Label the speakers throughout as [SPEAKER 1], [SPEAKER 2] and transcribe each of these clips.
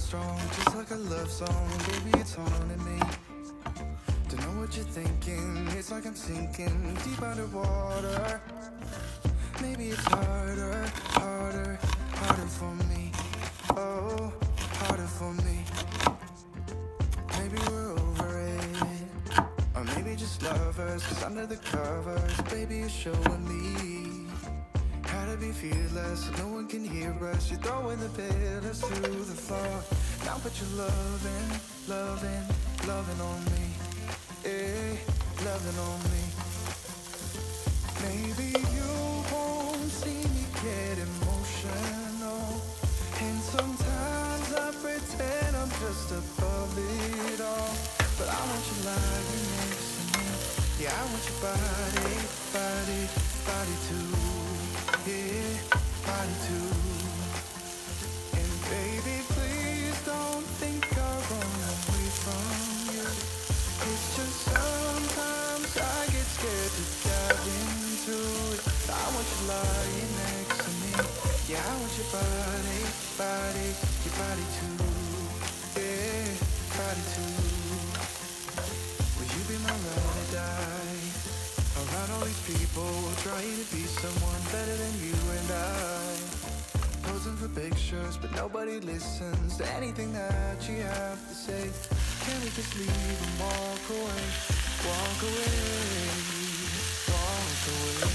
[SPEAKER 1] strong, just like a love song. Baby, it's haunting me. Don't know what you're thinking. It's like I'm sinking deep underwater. Maybe it's harder, harder, harder for me. Oh, harder for me. Maybe we're over it, or maybe just lovers. Cause under the covers, baby, you're showing me how to be fearless, so no one can hear us. You're throwing the pillars through the floor. Now put your loving, loving, loving on me. Yeah, loving on me. Maybe you won't see me get emotional, and sometimes I pretend I'm just above it all. But I want you lying next to me. Yeah, I want your body, body, body too. Yeah, body too. And baby, please don't think I'll run away from you. It's just sometimes I get scared to dive into it. I want you lying next to me. Yeah, I want your body, body, your body too. Yeah, body too. Will you be my ride or die? Around all these people trying to be someone better than you and I. Posing for pictures, but nobody listens to anything that you have to say. Can we just leave and walk away? Walk away, walk away.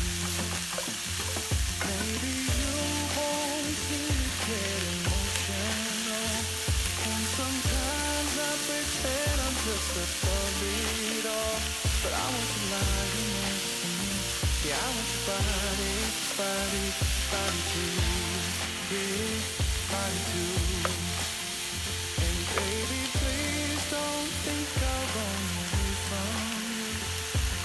[SPEAKER 1] Maybe you won't see me get emotional, and sometimes I pretend I'm just above it all. But I want you lying next to me. Yeah, I want your body, body, body too. Yeah, body too. And baby, please don't think I'll run away from you.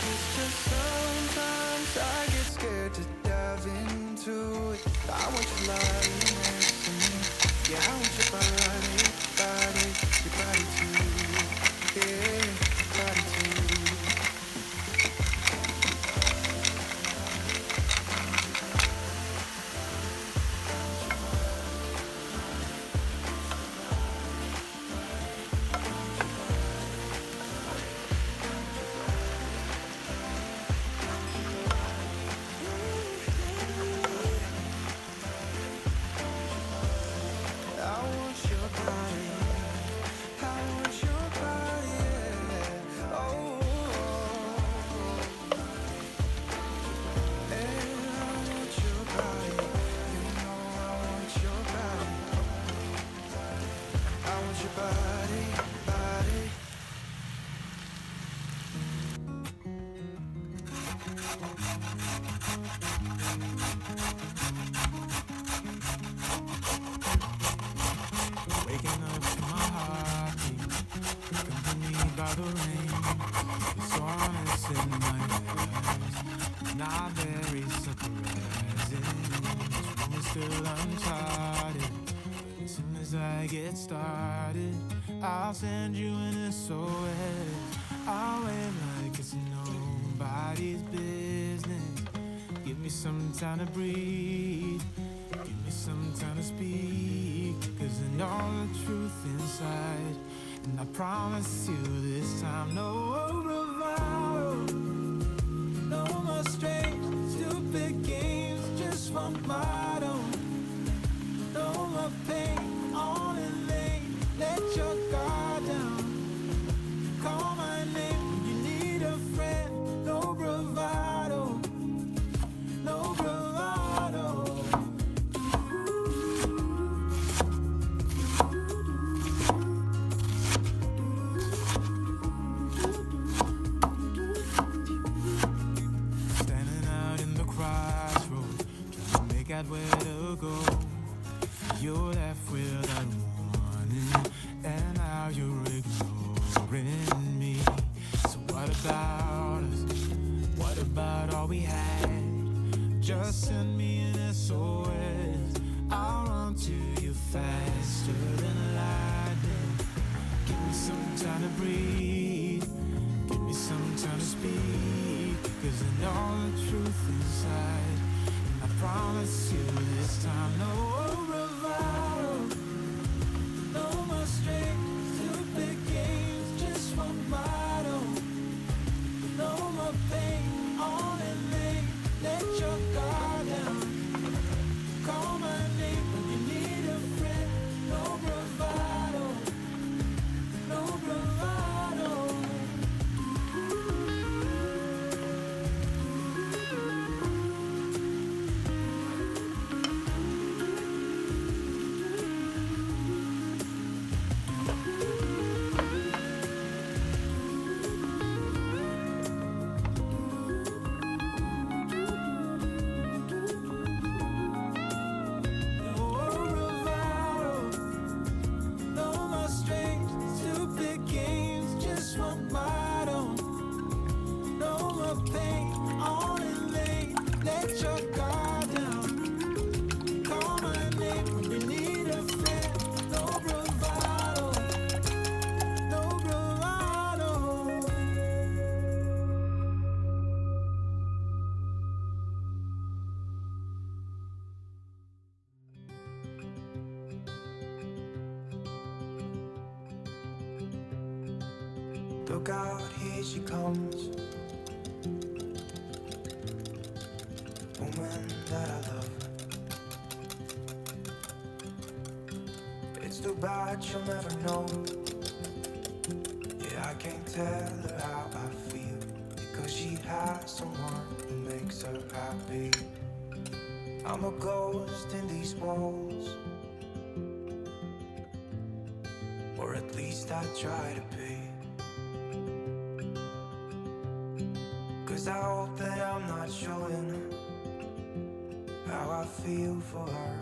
[SPEAKER 1] It's just sometimes I get scared to dive into it. I want you lying next to me. Yeah, I want your body, body, your body too. Yeah, body too.
[SPEAKER 2] I'll send you an SOS. I'll wait like it's nobody's business. Give me some time to breathe. Give me some time to speak. Cause I know the truth inside. And I promise you this time, no bravado, no more strange, stupid games just for motto. No more pain, all in vain. Let your guard down. Call my name when you need a friend. No bravado, no bravado. Standing out in the crossroads, trying to make out where to go. You're left without warning, and now you're ignoring me. So what about us? What about all we had? Just send me an SOS. I'll run to you faster than lightning. Give me some time to breathe. Give me some time to speak. Cause I know the truth inside. And I promise you this time, no bravado, no more
[SPEAKER 1] strength to big games, just one bottle. No more pain, all in vain. Let your guard down. Call my name when you need a friend. No bravado, no bravado. Look out, here she comes. Woman that I love. It's too bad she'll never know. Yeah, I can't tell her how I feel, because she has someone who makes her happy. I'm a ghost in these walls, or at least I try to be. 'Cause I hope that I'm not showing how I feel for her,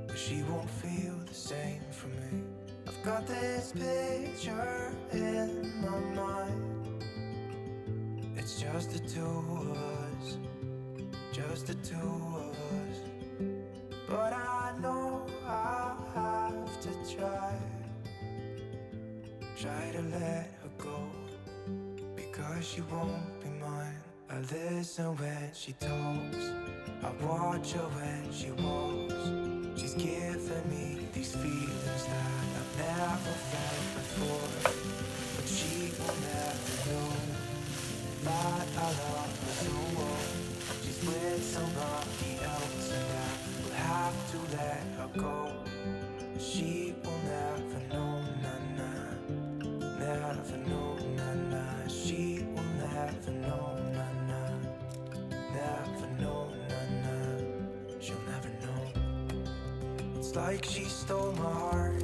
[SPEAKER 1] but she won't feel the same for me. I've got this picture in my mind. It's just the two of us, just the two of us. But I know I have to try to let her go, because she won't be mine. I listen when she talks, I watch her when she walks. She's giving me these feelings that I've never felt before, but she will never know that I love her so well. She's with somebody else and I will have to let her go. She will never know, nah-nah, never know, nah-nah. She will never know, nah-nah, never know, nah-nah. She'll never know. It's like she stole my heart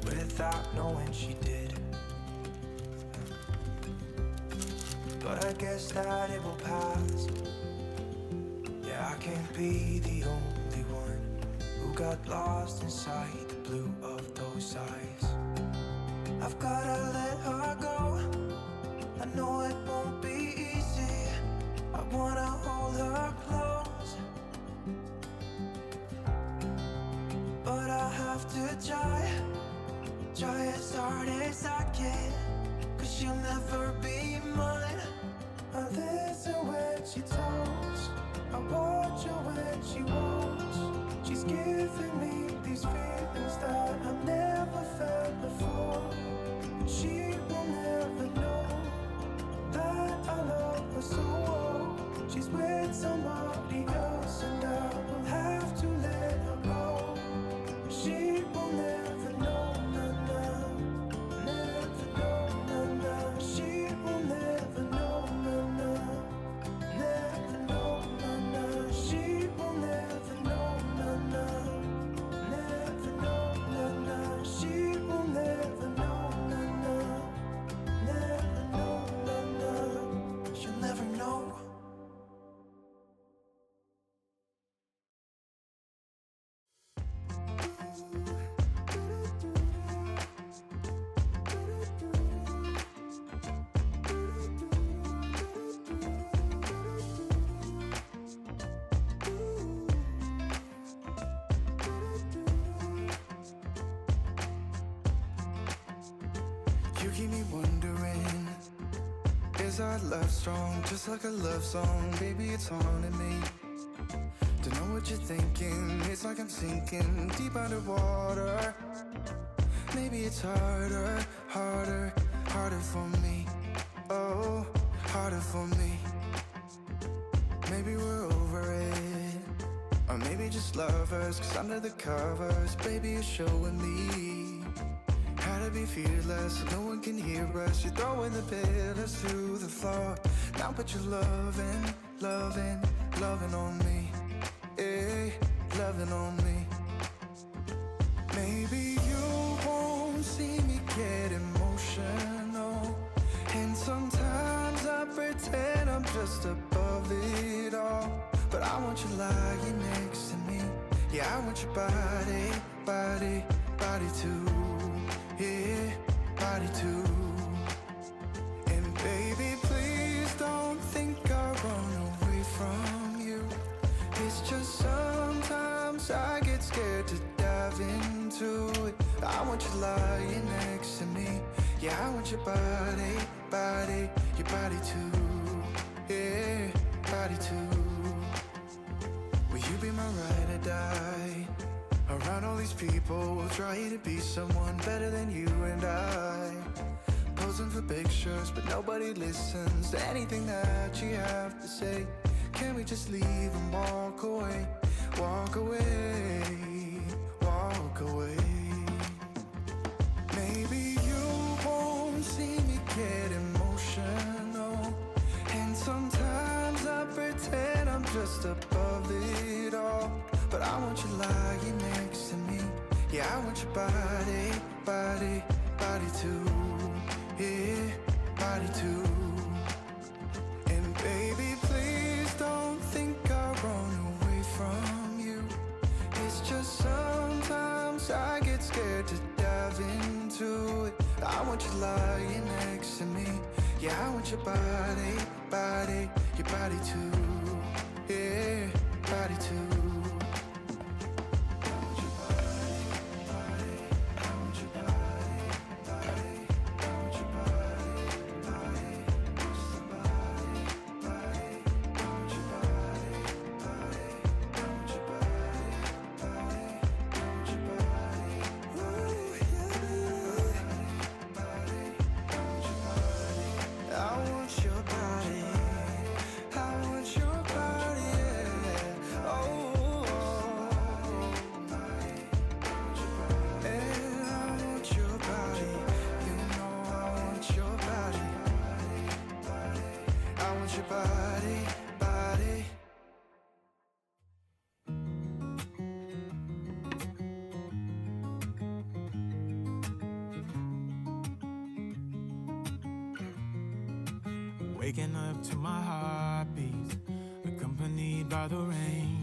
[SPEAKER 1] without knowing she did. But I guess that it will pass. Yeah, I can't be the only one who got lost inside the blue of those eyes. I've gotta let her go. I know it won't be easy. I wanna hold her close, but I have to try as hard as I can, 'cause she'll never be mine. I listen when she talks, I watch her when she walks. She's giving me these feelings that I've never felt before, and she will never know that I love her so well. She's with somebody else and I will have to let her go. She will never know, nah-nah, never know, nah-nah. She will never know, nah-nah, never know, nah-nah. She will never know, nah-nah, never know, nah-nah. She will never know, nah-nah, never know, nah-nah. She'll never know. You keep me wondering, is our love strong? Just like a love song, baby, it's haunting me. To know what you're thinking. It's like I'm sinking deep underwater. Maybe it's harder, harder, harder for me. Oh, harder for me. Maybe we're over it, or maybe just lovers. Cause under the covers, baby, you're showing me how to be fearless so no one can hear us. You're throwing the pillars through the floor. Now put your loving, loving, loving on me. Yeah, loving on me. Maybe you won't see me get emotional, and sometimes I pretend I'm just above it all. But I want you lying next to me. Yeah, I want your body, body, body too. Yeah, body too. And baby, please don't think I'll run away from you. It's just sometimes I get scared to dive into it. I want you lying next to me. Yeah, I want your body, body, your body too. Yeah, body too. Will you be my ride or die? Around all these people, we'll try to be someone better than you and I. Posing for pictures, but nobody listens to anything that you have to say. Can we just leave and walk away? Walk away, walk away. Maybe you won't see me get emotional, and sometimes I pretend I'm just above it all. But I want you lying next to me. Yeah, I want your body, body, body too. Yeah, body too. And baby, please don't think I'll run away from you. It's just sometimes I get scared to dive into it. I want you lying next to me. Yeah, I want your body, body, your body too. Yeah, body too.
[SPEAKER 2] Waking up to my heartbeat, accompanied by the rain.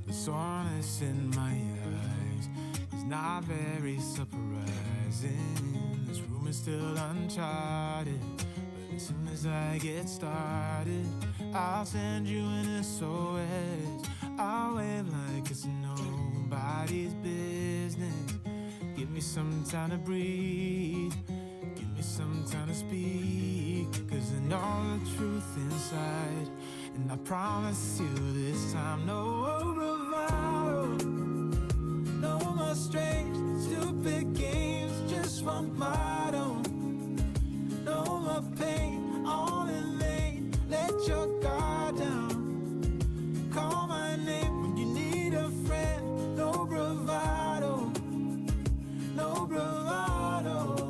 [SPEAKER 2] The soreness in my eyes is not very surprising. This room is still uncharted, but as soon as I get started, I'll send you an SOS. I'll wave like it's nobody's business. Give me some time to breathe, give me some time to speak, 'cause I know the truth inside, and I promise you this time, no bravado, no more strange, stupid games, just one motto. No more pain, all in vain, let your guard down. Call my name when you need a friend, no bravado, no bravado.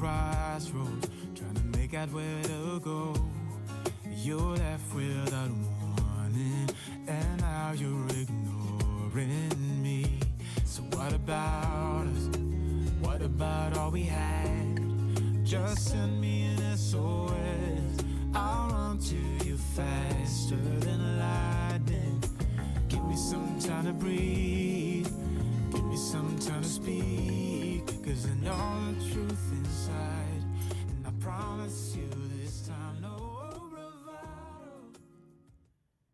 [SPEAKER 2] Crossroads, trying to make out where to go. You're left without warning, and now you're ignoring me. So what about us? What about all we had? Just send me an SOS. I'll run to you faster than lightning. Give me some time to breathe, give me some time to speak, 'cause I know the truth inside, and I promise